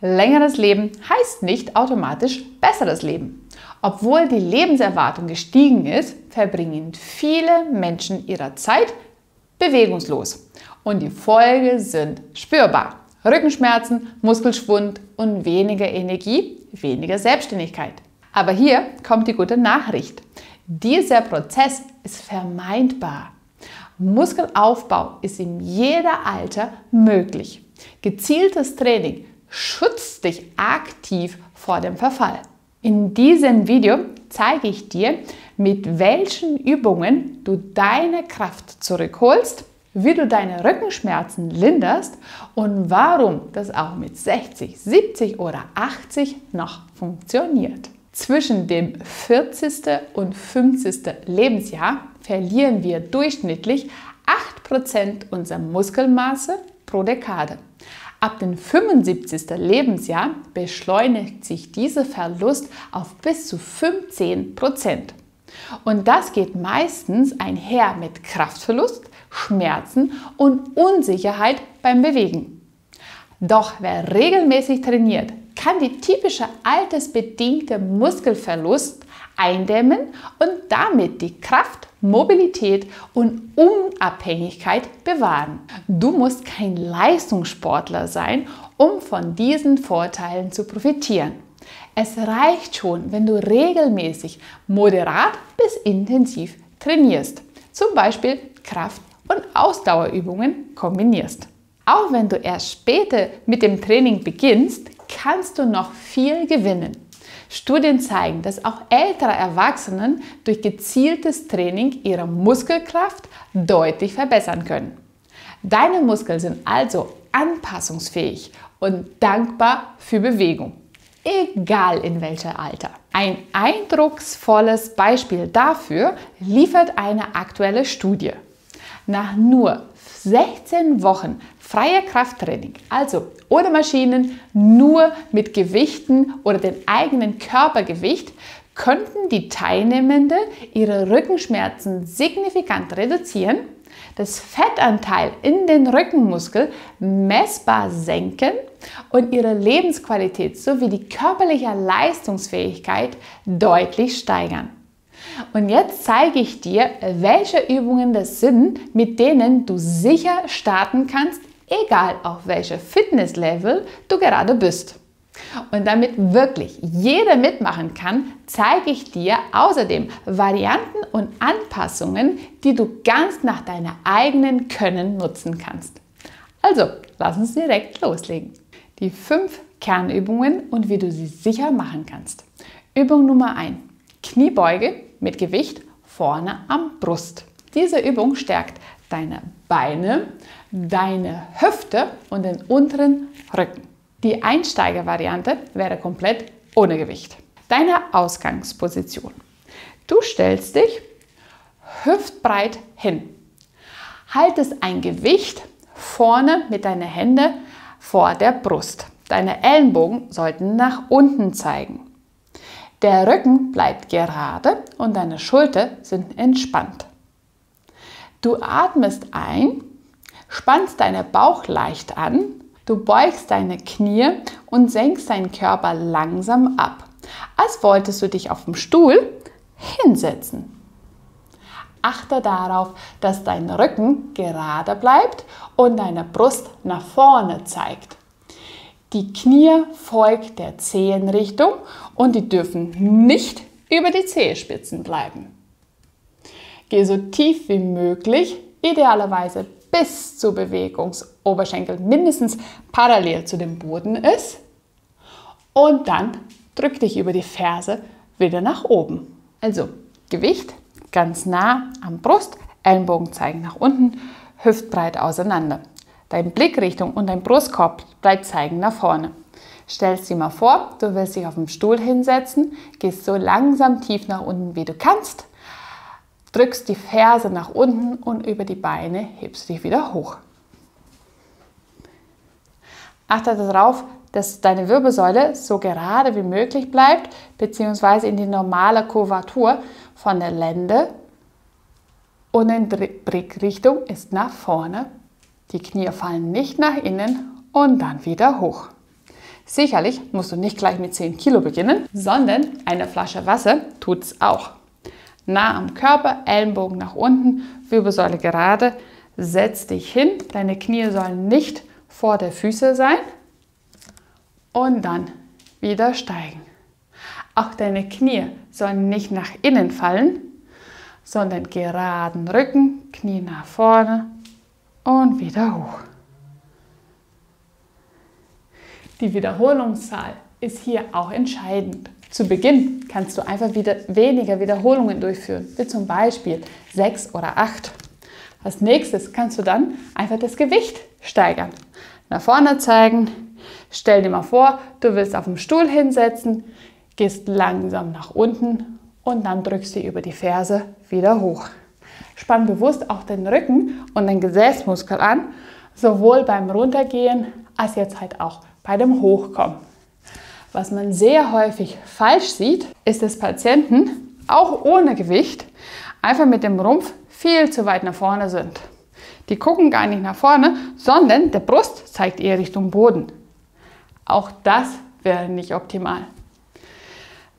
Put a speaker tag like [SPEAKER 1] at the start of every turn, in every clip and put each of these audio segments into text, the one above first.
[SPEAKER 1] Längeres Leben heißt nicht automatisch besseres Leben. Obwohl die Lebenserwartung gestiegen ist, verbringen viele Menschen ihre Zeit bewegungslos. Und die Folgen sind spürbar. Rückenschmerzen, Muskelschwund und weniger Energie, weniger Selbstständigkeit. Aber hier kommt die gute Nachricht. Dieser Prozess ist vermeidbar. Muskelaufbau ist in jedem Alter möglich. Gezieltes Training schützt dich aktiv vor dem Verfall. In diesem Video zeige ich dir, mit welchen Übungen du deine Kraft zurückholst, wie du deine Rückenschmerzen linderst und warum das auch mit 60, 70 oder 80 noch funktioniert. Zwischen dem 40. und 50. Lebensjahr verlieren wir durchschnittlich 8% unserer Muskelmasse pro Dekade. Ab dem 75. Lebensjahr beschleunigt sich dieser Verlust auf bis zu 15%. Und das geht meistens einher mit Kraftverlust, Schmerzen und Unsicherheit beim Bewegen. Doch wer regelmäßig trainiert, kann die typische altersbedingte Muskelverlust eindämmen und damit die Kraft, Mobilität und Unabhängigkeit bewahren. Du musst kein Leistungssportler sein, um von diesen Vorteilen zu profitieren. Es reicht schon, wenn du regelmäßig, moderat bis intensiv trainierst, zum Beispiel Kraft- und Ausdauerübungen kombinierst. Auch wenn du erst später mit dem Training beginnst, kannst du noch viel gewinnen. Studien zeigen, dass auch ältere Erwachsene durch gezieltes Training ihre Muskelkraft deutlich verbessern können. Deine Muskeln sind also anpassungsfähig und dankbar für Bewegung, egal in welchem Alter. Ein eindrucksvolles Beispiel dafür liefert eine aktuelle Studie. Nach nur 16 Wochen freier Krafttraining, also ohne Maschinen, nur mit Gewichten oder dem eigenen Körpergewicht, könnten die Teilnehmenden ihre Rückenschmerzen signifikant reduzieren, das Fettanteil in den Rückenmuskeln messbar senken und ihre Lebensqualität sowie die körperliche Leistungsfähigkeit deutlich steigern. Und jetzt zeige ich dir, welche Übungen das sind, mit denen du sicher starten kannst, egal auf welchem Fitnesslevel du gerade bist. Und damit wirklich jeder mitmachen kann, zeige ich dir außerdem Varianten und Anpassungen, die du ganz nach deinem eigenen Können nutzen kannst. Also, lass uns direkt loslegen. Die 5 Kernübungen und wie du sie sicher machen kannst. Übung Nummer 1. Kniebeuge mit Gewicht vorne am Brust. Diese Übung stärkt deine Beine, deine Hüfte und den unteren Rücken. Die Einsteigervariante wäre komplett ohne Gewicht. Deine Ausgangsposition. Du stellst dich hüftbreit hin. Haltest ein Gewicht vorne mit deinen Händen vor der Brust. Deine Ellenbogen sollten nach unten zeigen. Der Rücken bleibt gerade und deine Schultern sind entspannt. Du atmest ein, spannst deinen Bauch leicht an, du beugst deine Knie und senkst deinen Körper langsam ab, als wolltest du dich auf dem Stuhl hinsetzen. Achte darauf, dass dein Rücken gerade bleibt und deine Brust nach vorne zeigt. Die Knie folgt der Zehenrichtung und die dürfen nicht über die Zehenspitzen bleiben. Geh so tief wie möglich, idealerweise bis zur Bewegungsoberschenkel mindestens parallel zu dem Boden ist. Und dann drück dich über die Ferse wieder nach oben. Also Gewicht ganz nah am Brust, Ellenbogen zeigen nach unten, hüftbreit auseinander. Deine Blickrichtung und dein Brustkorb bleibt zeigen nach vorne. Stellst dir mal vor, du willst dich auf dem Stuhl hinsetzen, gehst so langsam tief nach unten wie du kannst, drückst die Ferse nach unten und über die Beine hebst du dich wieder hoch. Achte darauf, dass deine Wirbelsäule so gerade wie möglich bleibt, beziehungsweise in die normale Kurvatur von der Lende und die Blickrichtung ist nach vorne. Die Knie fallen nicht nach innen und dann wieder hoch. Sicherlich musst du nicht gleich mit 10 Kilo beginnen, sondern eine Flasche Wasser tut es auch. Nah am Körper, Ellenbogen nach unten, Wirbelsäule gerade. Setz dich hin, deine Knie sollen nicht vor der Füße sein und dann wieder steigen. Auch deine Knie sollen nicht nach innen fallen, sondern geraden Rücken, Knie nach vorne und wieder hoch. Die Wiederholungszahl ist hier auch entscheidend. Zu Beginn kannst du einfach wieder weniger Wiederholungen durchführen, wie zum Beispiel 6 oder 8. Als nächstes kannst du dann einfach das Gewicht steigern. Nach vorne zeigen, stell dir mal vor, du willst auf dem Stuhl hinsetzen, gehst langsam nach unten und dann drückst du über die Ferse wieder hoch. Spann bewusst auch den Rücken und den Gesäßmuskel an, sowohl beim Runtergehen als jetzt halt auch bei dem Hochkommen. Was man sehr häufig falsch sieht, ist, dass Patienten, auch ohne Gewicht, einfach mit dem Rumpf viel zu weit nach vorne sind. Die gucken gar nicht nach vorne, sondern der Brust zeigt eher Richtung Boden. Auch das wäre nicht optimal.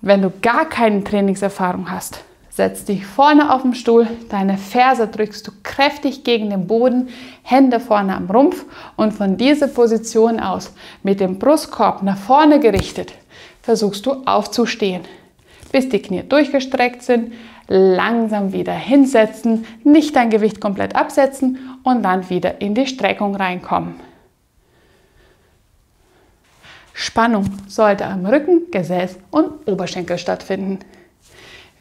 [SPEAKER 1] Wenn du gar keine Trainingserfahrung hast, setz dich vorne auf den Stuhl, deine Ferse drückst du kräftig gegen den Boden, Hände vorne am Rumpf und von dieser Position aus mit dem Brustkorb nach vorne gerichtet versuchst du aufzustehen, bis die Knie durchgestreckt sind, langsam wieder hinsetzen, nicht dein Gewicht komplett absetzen und dann wieder in die Streckung reinkommen. Spannung sollte am Rücken, Gesäß und Oberschenkel stattfinden.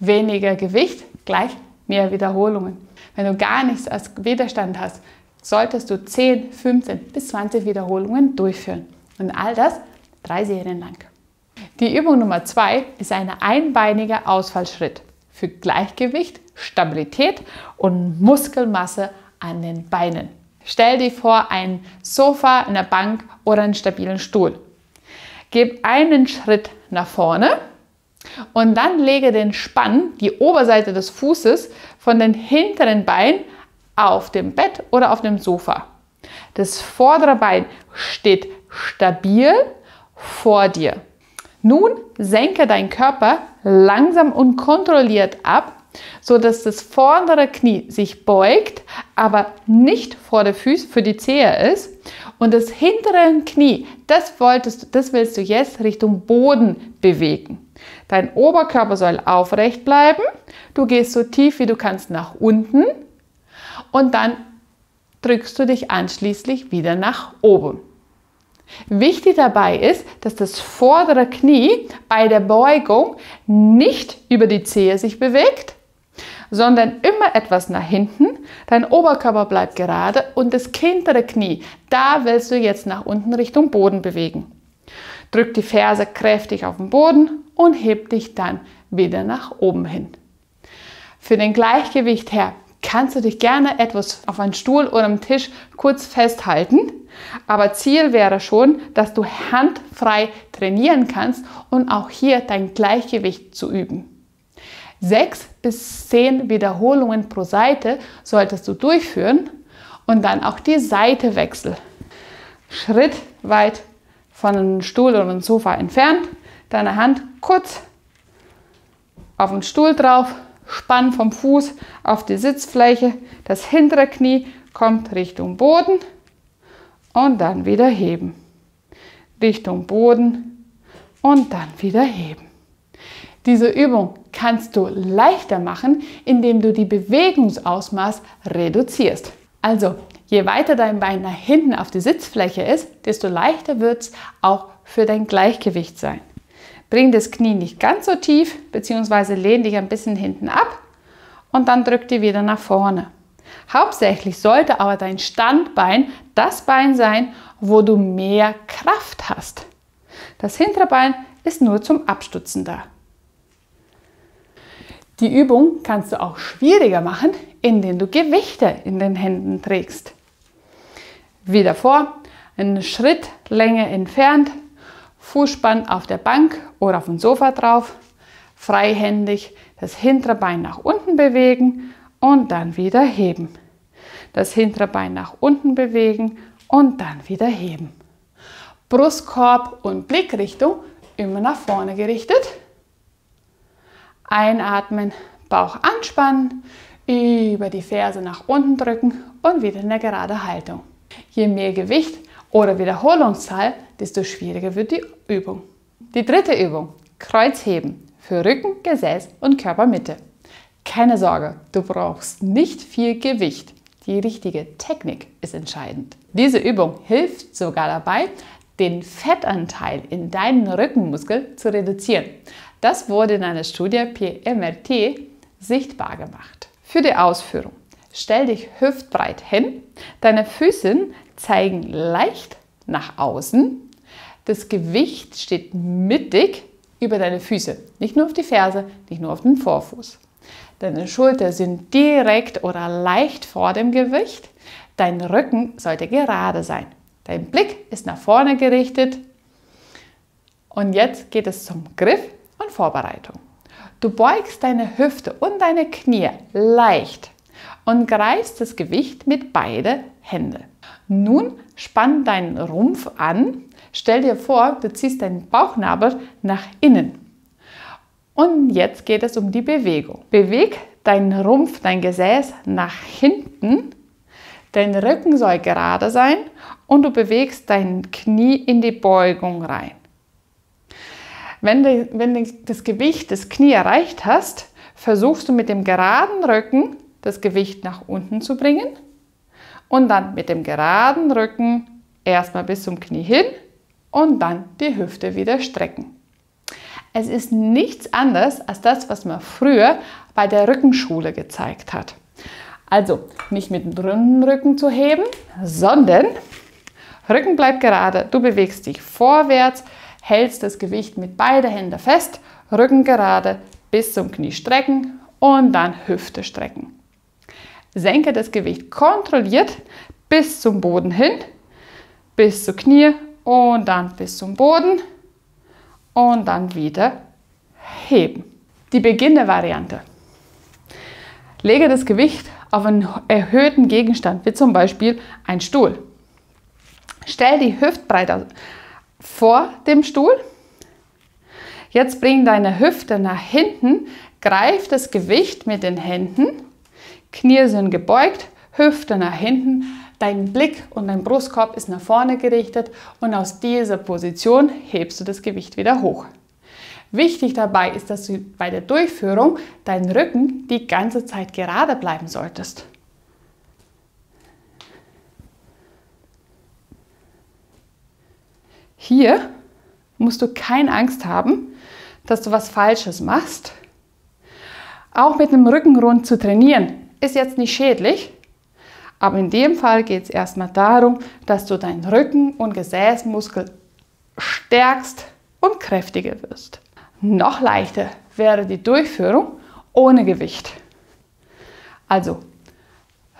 [SPEAKER 1] Weniger Gewicht gleich mehr Wiederholungen. Wenn du gar nichts als Widerstand hast, solltest du 10, 15 bis 20 Wiederholungen durchführen. Und all das 3 Serien lang. Die Übung Nummer 2 ist ein einbeiniger Ausfallschritt für Gleichgewicht, Stabilität und Muskelmasse an den Beinen. Stell dir vor ein Sofa, eine Bank oder einen stabilen Stuhl. Gib einen Schritt nach vorne und dann lege den Spann, die Oberseite des Fußes, von den hinteren Beinen auf dem Bett oder auf dem Sofa. Das vordere Bein steht stabil vor dir. Nun senke deinen Körper langsam und kontrolliert ab, sodass das vordere Knie sich beugt, aber nicht vor der Füße für die Zehe ist. Und das hintere Knie, das willst du jetzt Richtung Boden bewegen. Dein Oberkörper soll aufrecht bleiben. Du gehst so tief wie du kannst nach unten und dann drückst du dich anschließend wieder nach oben. Wichtig dabei ist, dass das vordere Knie bei der Beugung nicht über die Zehe sich bewegt, sondern immer etwas nach hinten. Dein Oberkörper bleibt gerade und das hintere Knie, da willst du jetzt nach unten Richtung Boden bewegen. Drück die Ferse kräftig auf den Boden und heb dich dann wieder nach oben hin. Für den Gleichgewicht her kannst du dich gerne etwas auf einen Stuhl oder am Tisch kurz festhalten, aber Ziel wäre schon, dass du handfrei trainieren kannst und auch hier dein Gleichgewicht zu üben. 6 bis 10 Wiederholungen pro Seite solltest du durchführen und dann auch die Seite wechseln. Schritt weit von einem Stuhl oder einem Sofa entfernt, deine Hand kurz auf den Stuhl drauf, spann vom Fuß auf die Sitzfläche, das hintere Knie kommt Richtung Boden und dann wieder heben. Richtung Boden und dann wieder heben. Diese Übung kannst du leichter machen, indem du die Bewegungsausmaß reduzierst. Also, je weiter dein Bein nach hinten auf die Sitzfläche ist, desto leichter wird es auch für dein Gleichgewicht sein. Bring das Knie nicht ganz so tief, bzw. lehn dich ein bisschen hinten ab und dann drück die wieder nach vorne. Hauptsächlich sollte aber dein Standbein das Bein sein, wo du mehr Kraft hast. Das hintere Bein ist nur zum Abstützen da. Die Übung kannst du auch schwieriger machen, indem du Gewichte in den Händen trägst. Wieder vor, eine Schrittlänge entfernt, Fußspann auf der Bank oder auf dem Sofa drauf, freihändig das hintere Bein nach unten bewegen und dann wieder heben. Das hintere Bein nach unten bewegen und dann wieder heben. Brustkorb und Blickrichtung immer nach vorne gerichtet. Einatmen, Bauch anspannen, über die Ferse nach unten drücken und wieder in eine gerade Haltung. Je mehr Gewicht oder Wiederholungszahl, desto schwieriger wird die Übung. Die dritte Übung, Kreuzheben für Rücken, Gesäß und Körpermitte. Keine Sorge, du brauchst nicht viel Gewicht. Die richtige Technik ist entscheidend. Diese Übung hilft sogar dabei, den Fettanteil in deinen Rückenmuskel zu reduzieren. Das wurde in einer Studie per MRT sichtbar gemacht. Für die Ausführung, stell dich hüftbreit hin, deine Füße zeigen leicht nach außen, das Gewicht steht mittig über deine Füße, nicht nur auf die Ferse, nicht nur auf den Vorfuß. Deine Schultern sind direkt oder leicht vor dem Gewicht, dein Rücken sollte gerade sein, dein Blick ist nach vorne gerichtet und jetzt geht es zum Griff und Vorbereitung. Du beugst deine Hüfte und deine Knie leicht und greifst das Gewicht mit beiden Händen. Nun spann deinen Rumpf an. Stell dir vor, du ziehst deinen Bauchnabel nach innen. Und jetzt geht es um die Bewegung. Beweg deinen Rumpf, dein Gesäß nach hinten. Dein Rücken soll gerade sein und du bewegst dein Knie in die Beugung rein. Wenn du das Gewicht des Knie erreicht hast, versuchst du mit dem geraden Rücken das Gewicht nach unten zu bringen und dann mit dem geraden Rücken erstmal bis zum Knie hin und dann die Hüfte wieder strecken. Es ist nichts anderes als das, was man früher bei der Rückenschule gezeigt hat. Also nicht mit dem runden Rücken zu heben, sondern Rücken bleibt gerade, du bewegst dich vorwärts, hältst das Gewicht mit beiden Händen fest, Rücken gerade bis zum Knie strecken und dann Hüfte strecken. Senke das Gewicht kontrolliert bis zum Boden hin, bis zu Knie und dann bis zum Boden und dann wieder heben. Die beginnende Variante. Lege das Gewicht auf einen erhöhten Gegenstand, wie zum Beispiel ein Stuhl. Stell die Hüftbreite vor dem Stuhl. Jetzt bring deine Hüfte nach hinten, greif das Gewicht mit den Händen, Knie sind gebeugt, Hüfte nach hinten, dein Blick und dein Brustkorb ist nach vorne gerichtet und aus dieser Position hebst du das Gewicht wieder hoch. Wichtig dabei ist, dass du bei der Durchführung deinen Rücken die ganze Zeit gerade bleiben solltest. Hier musst du keine Angst haben, dass du was Falsches machst. Auch mit dem Rückenrund zu trainieren ist jetzt nicht schädlich, aber in dem Fall geht es erstmal darum, dass du deinen Rücken- und Gesäßmuskel stärkst und kräftiger wirst. Noch leichter wäre die Durchführung ohne Gewicht. Also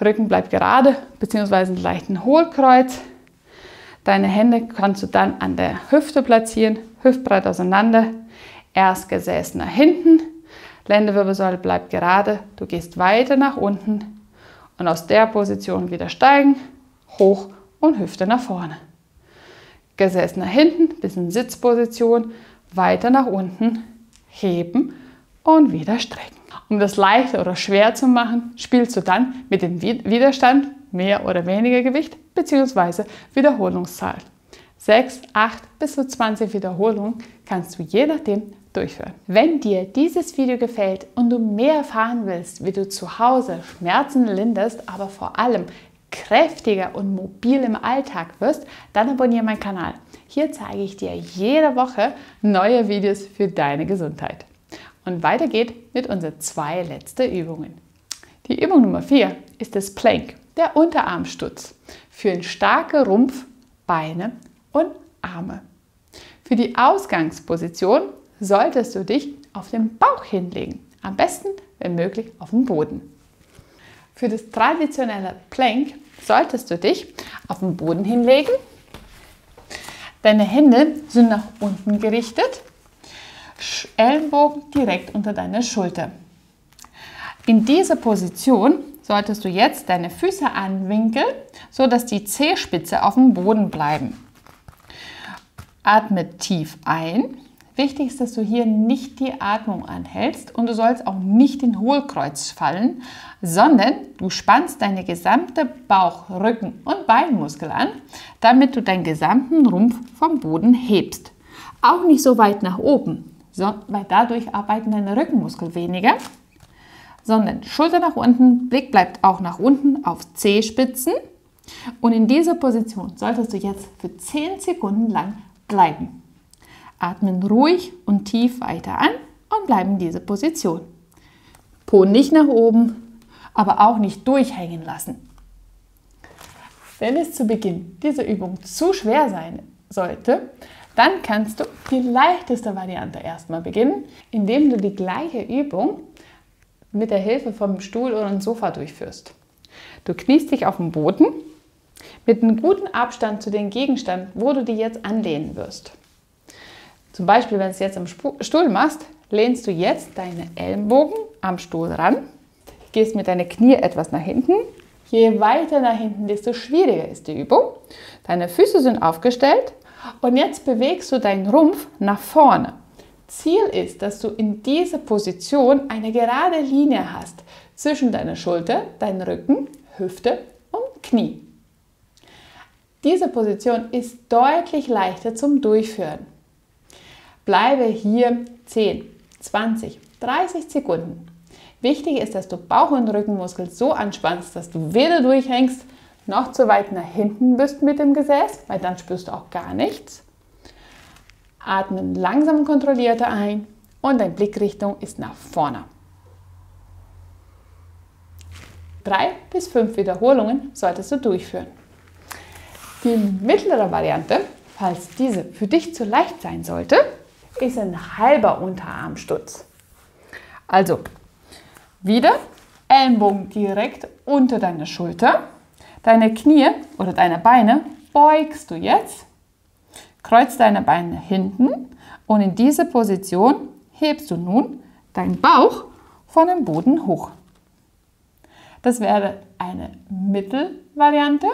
[SPEAKER 1] Rücken bleibt gerade bzw. einen leichten Hohlkreuz. Deine Hände kannst du dann an der Hüfte platzieren, hüftbreit auseinander. Erst Gesäß nach hinten, Lendenwirbelsäule bleibt gerade, du gehst weiter nach unten und aus der Position wieder steigen, hoch und Hüfte nach vorne. Gesäß nach hinten, bis in Sitzposition, weiter nach unten, heben und wieder strecken. Um das leichter oder schwer zu machen, spielst du dann mit dem Widerstand mehr oder weniger Gewicht bzw. Wiederholungszahl. 6, 8 bis zu 20 Wiederholungen kannst du je nachdem durchführen. Wenn dir dieses Video gefällt und du mehr erfahren willst, wie du zu Hause Schmerzen linderst, aber vor allem kräftiger und mobil im Alltag wirst, dann abonniere meinen Kanal. Hier zeige ich dir jede Woche neue Videos für deine Gesundheit. Und weiter geht mit unseren 2 letzten Übungen. Die Übung Nummer 4 ist das Plank, der Unterarmstütz, für einen starken Rumpf, Beine und Arme. Für die Ausgangsposition solltest du dich auf den Bauch hinlegen, am besten, wenn möglich, auf den Boden. Für das traditionelle Plank solltest du dich auf den Boden hinlegen. Deine Hände sind nach unten gerichtet, Ellenbogen direkt unter deiner Schulter. In dieser Position solltest du jetzt deine Füße anwinkeln, sodass die Zehspitze auf dem Boden bleiben. Atme tief ein. Wichtig ist, dass du hier nicht die Atmung anhältst und du sollst auch nicht in Hohlkreuz fallen, sondern du spannst deine gesamte Bauch-, Rücken- und Beinmuskel an, damit du deinen gesamten Rumpf vom Boden hebst. Auch nicht so weit nach oben, weil dadurch arbeiten deine Rückenmuskeln weniger, sondern Schulter nach unten, Blick bleibt auch nach unten auf Zehspitzen und in dieser Position solltest du jetzt für 10 Sekunden lang bleiben. Atmen ruhig und tief weiter an und bleiben in dieser Position. Po nicht nach oben, aber auch nicht durchhängen lassen. Wenn es zu Beginn dieser Übung zu schwer sein sollte, dann kannst du die leichteste Variante erstmal beginnen, indem du die gleiche Übung mit der Hilfe vom Stuhl oder dem Sofa durchführst. Du kniest dich auf den Boden mit einem guten Abstand zu dem Gegenstand, wo du dich jetzt anlehnen wirst. Zum Beispiel, wenn du es jetzt am Stuhl machst, lehnst du jetzt deine Ellenbogen am Stuhl ran, gehst mit deinen Knie etwas nach hinten. Je weiter nach hinten, desto schwieriger ist die Übung. Deine Füße sind aufgestellt und jetzt bewegst du deinen Rumpf nach vorne. Ziel ist, dass du in dieser Position eine gerade Linie hast zwischen deiner Schulter, deinem Rücken, Hüfte und Knie. Diese Position ist deutlich leichter zum Durchführen. Bleibe hier 10, 20, 30 Sekunden. Wichtig ist, dass du Bauch- und Rückenmuskeln so anspannst, dass du weder durchhängst, noch zu weit nach hinten bist mit dem Gesäß, weil dann spürst du auch gar nichts. Atmen langsam und kontrollierter ein und deine Blickrichtung ist nach vorne. 3 bis 5 Wiederholungen solltest du durchführen. Die mittlere Variante, falls diese für dich zu leicht sein sollte, ist ein halber Unterarmstütz. Also wieder Ellenbogen direkt unter deine Schulter, deine Knie oder deine Beine beugst du jetzt, kreuz deine Beine hinten und in dieser Position hebst du nun deinen Bauch von dem Boden hoch. Das wäre eine Mittelvariante.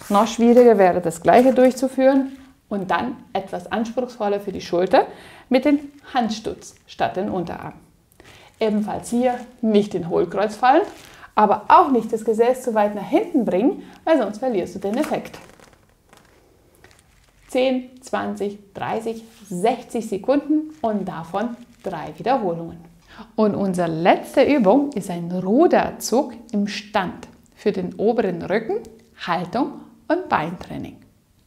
[SPEAKER 1] Noch schwieriger wäre das gleiche durchzuführen und dann etwas anspruchsvoller für die Schulter mit dem Handstütz statt den Unterarm. Ebenfalls hier nicht in Hohlkreuz fallen, aber auch nicht das Gesäß zu weit nach hinten bringen, weil sonst verlierst du den Effekt. 10, 20, 30, 60 Sekunden und davon 3 Wiederholungen. Und unsere letzte Übung ist ein Ruderzug im Stand für den oberen Rücken, Haltung und Beintraining.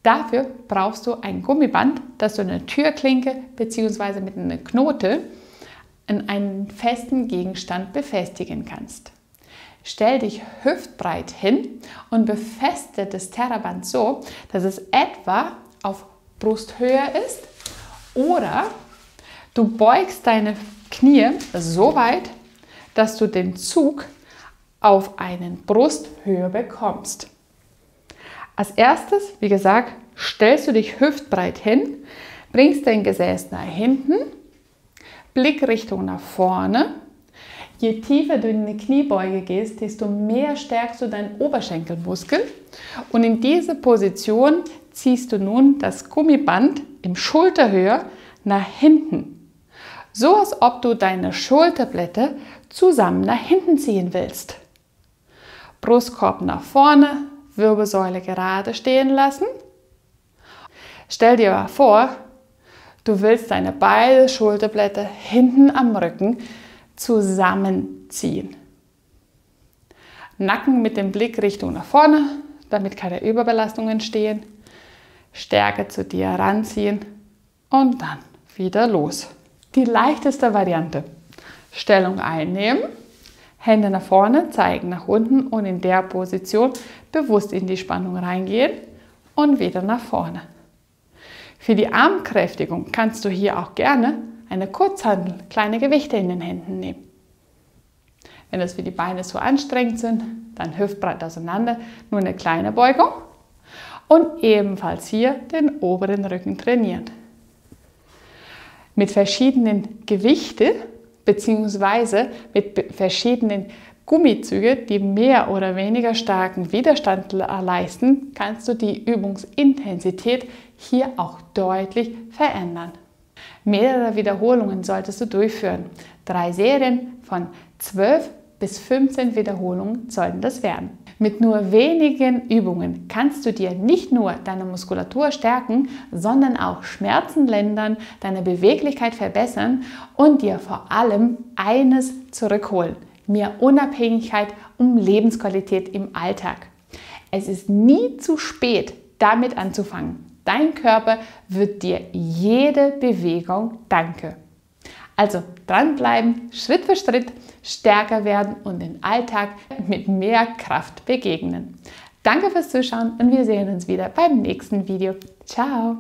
[SPEAKER 1] Dafür brauchst du ein Gummiband, das du in der Türklinke bzw. mit einer Knote an einen festen Gegenstand befestigen kannst. Stell dich hüftbreit hin und befestige das Terraband so, dass es etwa auf Brusthöhe ist, oder du beugst deine Knie so weit, dass du den Zug auf einen Brusthöhe bekommst. Als erstes, wie gesagt, stellst du dich hüftbreit hin, bringst dein Gesäß nach hinten, Blickrichtung nach vorne. Je tiefer du in die Kniebeuge gehst, desto mehr stärkst du deinen Oberschenkelmuskel. Und in dieser Position ziehst du nun das Gummiband im Schulterhöhe nach hinten. So als ob du deine Schulterblätter zusammen nach hinten ziehen willst. Brustkorb nach vorne, Wirbelsäule gerade stehen lassen. Stell dir mal vor, du willst deine beiden Schulterblätter hinten am Rücken zusammenziehen. Nacken mit dem Blick Richtung nach vorne, damit keine Überbelastungen entstehen. Stärke zu dir ranziehen und dann wieder los. Die leichteste Variante. Stellung einnehmen, Hände nach vorne, zeigen nach unten und in der Position bewusst in die Spannung reingehen und wieder nach vorne. Für die Armkräftigung kannst du hier auch gerne eine Kurzhantel, kleine Gewichte in den Händen nehmen. Wenn das für die Beine zu anstrengend sind, dann hüftbreit auseinander, nur eine kleine Beugung und ebenfalls hier den oberen Rücken trainieren. Mit verschiedenen Gewichten bzw. mit verschiedenen Gummizüge, die mehr oder weniger starken Widerstand leisten, kannst du die Übungsintensität hier auch deutlich verändern. Mehrere Wiederholungen solltest du durchführen. 3 Serien von 12 bis 15 Wiederholungen sollten das werden. Mit nur wenigen Übungen kannst du dir nicht nur deine Muskulatur stärken, sondern auch Schmerzen lindern, deine Beweglichkeit verbessern und dir vor allem eines zurückholen: mehr Unabhängigkeit und Lebensqualität im Alltag. Es ist nie zu spät, damit anzufangen. Dein Körper wird dir jede Bewegung danken. Also dranbleiben, Schritt für Schritt stärker werden und den Alltag mit mehr Kraft begegnen. Danke fürs Zuschauen und wir sehen uns wieder beim nächsten Video. Ciao!